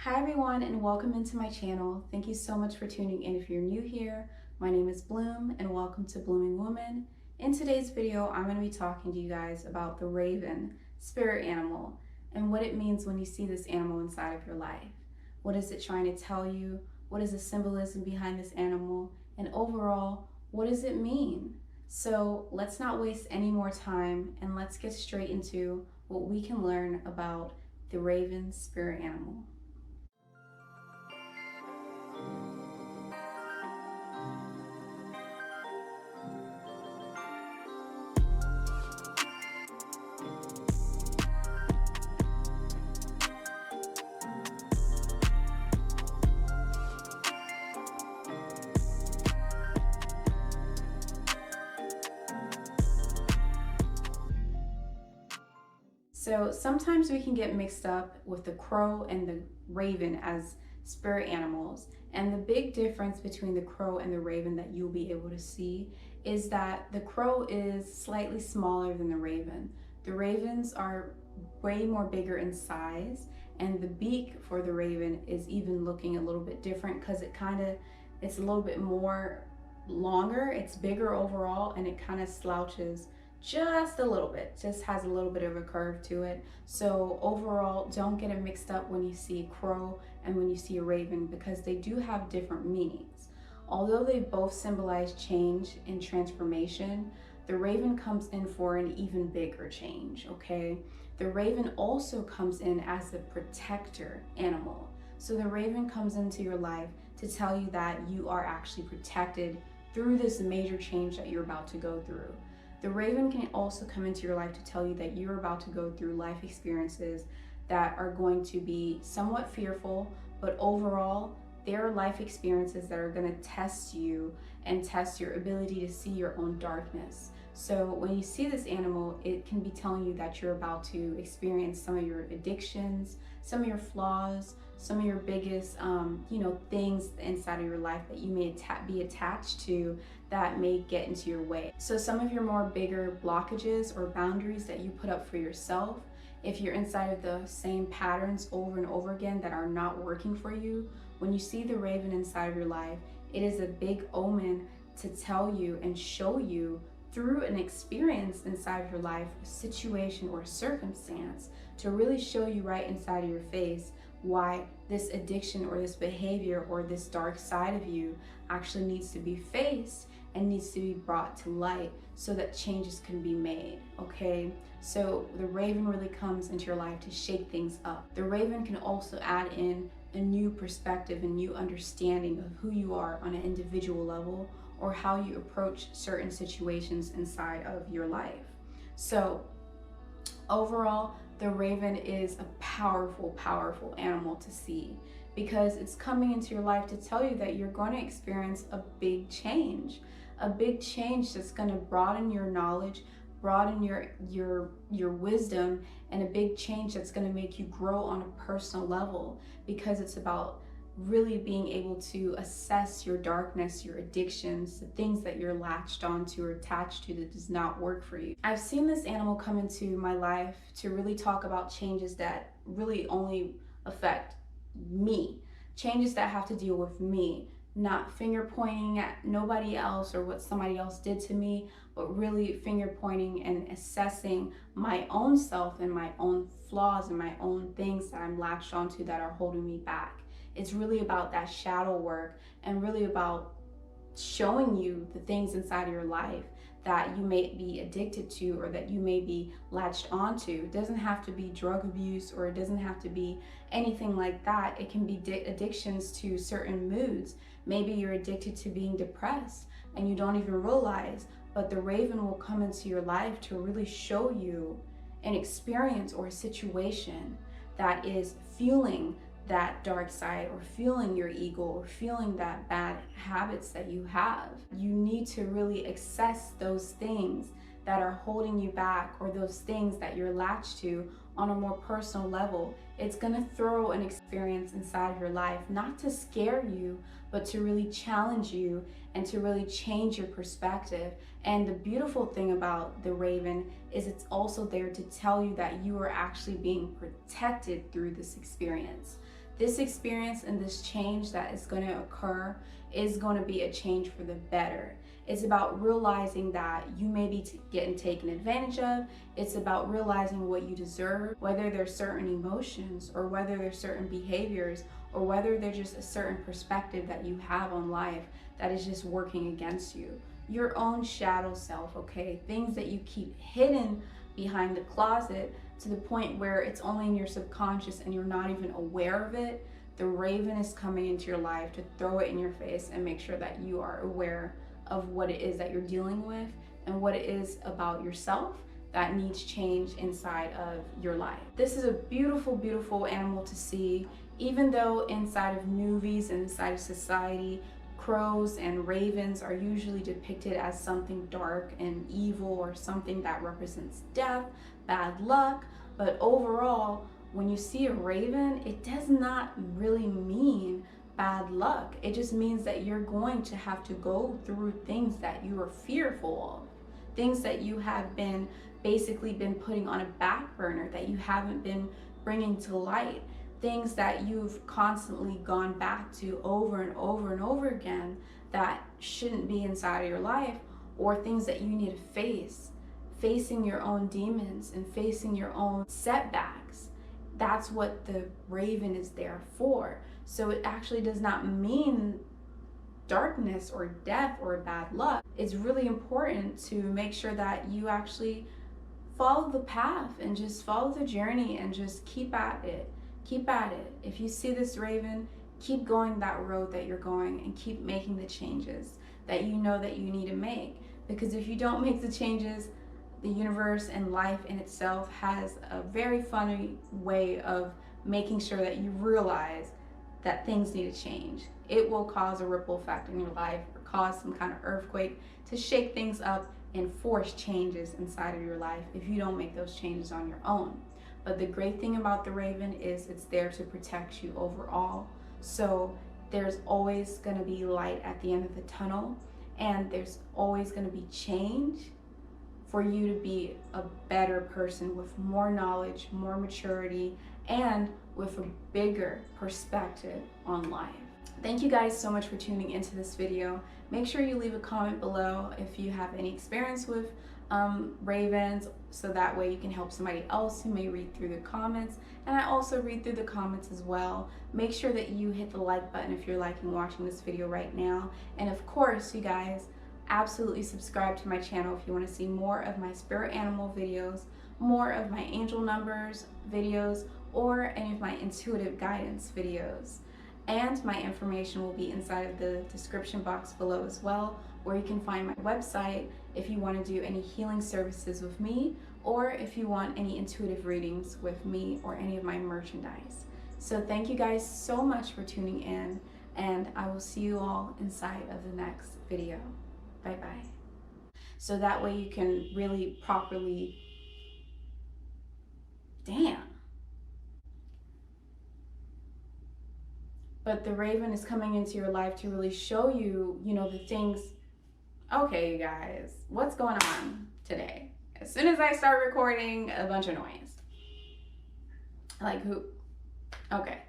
Hi everyone and welcome into my channel. Thank you so much for tuning in. If you're new here, my name is Bloom and welcome to Blooming Woman. In today's video, I'm going to be talking to you guys about the raven, spirit animal, and what it means when you see this animal inside of your life. What is it trying to tell you? What is the symbolism behind this animal? And overall, what does it mean? So let's not waste any more time and let's get straight into what we can learn about the raven spirit animal. So sometimes we can get mixed up with the crow and the raven as spirit animals. And the big difference between the crow and the raven that you'll be able to see is that the crow is slightly smaller than the raven. The ravens are way more bigger in size, and the beak for the raven is even looking a little bit different because it's a little bit more longer, it's bigger overall, and it kind of slouches just a little bit, just has a little bit of a curve to it. So overall, don't get it mixed up when you see a crow and when you see a raven, because they do have different meanings. Although they both symbolize change and transformation, the raven comes in for an even bigger change, okay? The raven also comes in as a protector animal. So the raven comes into your life to tell you that you are actually protected through this major change that you're about to go through. The raven can also come into your life to tell you that you're about to go through life experiences that are going to be somewhat fearful, but overall, there are life experiences that are going to test you and test your ability to see your own darkness. So when you see this animal, it can be telling you that you're about to experience some of your addictions, some of your flaws, some of your biggest, things inside of your life that you may be attached to that may get into your way. So some of your more bigger blockages or boundaries that you put up for yourself, if you're inside of the same patterns over and over again that are not working for you, when you see the raven inside of your life, it is a big omen to tell you and show you through an experience inside of your life, a situation or a circumstance, to really show you right inside of your face why this addiction or this behavior or this dark side of you actually needs to be faced and needs to be brought to light so that changes can be made, okay? So the raven really comes into your life to shake things up. The raven can also add in a new perspective, a new understanding of who you are on an individual level, or how you approach certain situations inside of your life. So overall, the raven is a powerful, powerful animal to see, because it's coming into your life to tell you that you're going to experience a big change that's going to broaden your knowledge, broaden your wisdom, and a big change that's going to make you grow on a personal level, because it's about really being able to assess your darkness, your addictions, the things that you're latched onto or attached to that does not work for you. I've seen this animal come into my life to really talk about changes that really only affect me, changes that have to deal with me, not finger pointing at nobody else or what somebody else did to me, but really finger pointing and assessing my own self and my own flaws and my own things that I'm latched onto that are holding me back. It's really about that shadow work and really about showing you the things inside of your life that you may be addicted to or that you may be latched onto. It doesn't have to be drug abuse, or it doesn't have to be anything like that. It can be addictions to certain moods. Maybe you're addicted to being depressed and you don't even realize, but the raven will come into your life to really show you an experience or a situation that is fueling that dark side, or feeling your ego, or feeling that bad habits that you have. You need to really assess those things that are holding you back, or those things that you're latched to on a more personal level. It's gonna throw an experience inside of your life, not to scare you, but to really challenge you and to really change your perspective. And the beautiful thing about the raven is it's also there to tell you that you are actually being protected through this experience, this experience and this change that is going to occur is going to be a change for the better. It's about realizing that you may be getting taken advantage of. It's about realizing what you deserve, whether there's certain emotions or whether there's certain behaviors or whether there's just a certain perspective that you have on life that is just working against you. Your own shadow self, okay? Things that you keep hidden behind the closet to the point where it's only in your subconscious and you're not even aware of it. The Raven is coming into your life to throw it in your face and make sure that you are aware of what it is that you're dealing with and what it is about yourself that needs change inside of your life. This is a beautiful, beautiful animal to see. Even though inside of movies and inside of society, crows and ravens are usually depicted as something dark and evil or something that represents death, bad luck, but overall, when you see a raven, it does not really mean bad luck. It just means that you're going to have to go through things that you are fearful of, things that you have been basically been putting on a back burner, that you haven't been bringing to light, things that you've constantly gone back to over and over and over again that shouldn't be inside of your life, or things that you need to face, facing your own demons and facing your own setbacks. That's what the raven is there for. So it actually does not mean darkness or death or bad luck. It's really important to make sure that you actually follow the path and just follow the journey and just keep at it. Keep at it. If you see this raven, keep going that road that you're going and keep making the changes that you know that you need to make. Because if you don't make the changes, the universe and life in itself has a very funny way of making sure that you realize that things need to change. It will cause a ripple effect in your life or cause some kind of earthquake to shake things up and force changes inside of your life if you don't make those changes on your own. But the great thing about the raven is it's there to protect you overall. So there's always going to be light at the end of the tunnel, and there's always going to be change for you to be a better person with more knowledge, more maturity, and with a bigger perspective on life. Thank you guys so much for tuning into this video. Make sure you leave a comment below if you have any experience with ravens, so that way you can help somebody else who may read through the comments. And I also read through the comments as well. Make sure that you hit the like button if you're liking watching this video right now. And of course, you guys, absolutely subscribe to my channel if you want to see more of my spirit animal videos, more of my angel numbers videos, or any of my intuitive guidance videos. And my information will be inside of the description box below as well, where you can find my website if you want to do any healing services with me, or if you want any intuitive readings with me or any of my merchandise. So thank you guys so much for tuning in, and I will see you all inside of the next video. Bye-bye. So that way you can really properly, damn. But the raven is coming into your life to really show you, the things. Okay, you guys, what's going on today? As soon as I start recording, a bunch of noise. Like who? Okay.